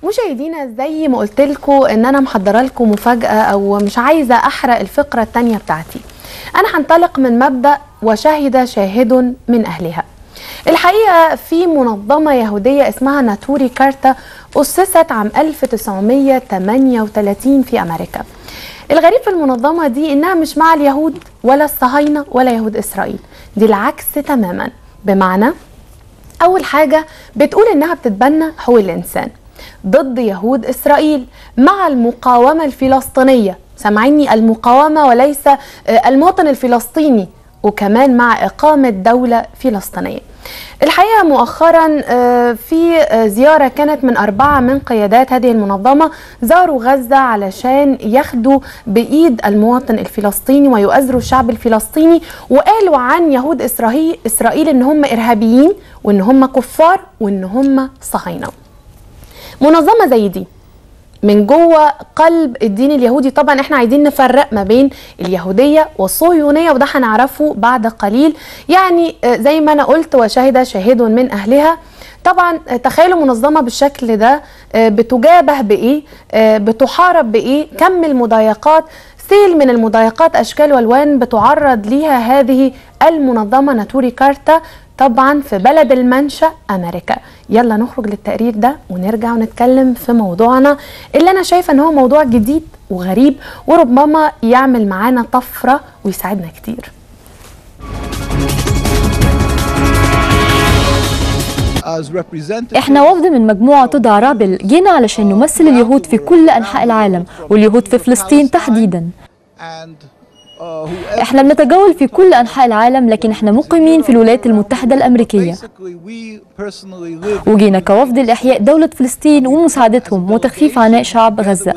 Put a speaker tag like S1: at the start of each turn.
S1: مشاهدينا زي ما قلت لكم ان انا محضره لكم مفاجاه، او مش عايزه احرق الفقره الثانيه بتاعتي. انا هنطلق من مبدا وشهد شاهد من اهلها. الحقيقه في منظمه يهوديه اسمها ناتوري كارتا، اسست عام 1938 في امريكا. الغريب في المنظمه دي انها مش مع اليهود ولا الصهاينه ولا يهود اسرائيل، دي العكس تماما. بمعنى أول حاجة بتقول إنها بتتبنى حقوق الإنسان ضد يهود إسرائيل مع المقاومة الفلسطينية، سامعيني، المقاومة وليس المواطن الفلسطيني، وكمان مع إقامة دولة فلسطينية. الحقيقة مؤخرا في زيارة كانت من 4 من قيادات هذه المنظمة زاروا غزة علشان ياخدوا بإيد المواطن الفلسطيني ويؤازروا الشعب الفلسطيني، وقالوا عن يهود إسرائيل إن هم إرهابيين وإن هم كفار وإن هم صهاينة. منظمة زي دي من جوه قلب الدين اليهودي. طبعا احنا عايزين نفرق ما بين اليهودية والصهيونية، وده هنعرفه بعد قليل. يعني زي ما انا قلت وشهد شاهد من اهلها. طبعا تخيلوا منظمة بالشكل ده بتجابه بايه، بتحارب بايه، كم المضايقات، سيل من المضايقات، اشكال والوان بتعرض ليها هذه المنظمة ناتوري كارتا، طبعا في بلد المنشأ أمريكا. يلا نخرج للتقرير ده ونرجع ونتكلم في موضوعنا اللي أنا شايفة أن هو موضوع جديد وغريب، وربما يعمل معانا طفرة ويساعدنا كتير.
S2: احنا وفد من مجموعة تدعى رابل، جينا علشان نمثل اليهود في كل أنحاء العالم واليهود في فلسطين تحديدا. احنا بنتجول في كل أنحاء العالم، لكن احنا مقيمين في الولايات المتحدة الأمريكية، وجينا كوفد لإحياء دولة فلسطين ومساعدتهم وتخفيف عناء شعب غزة.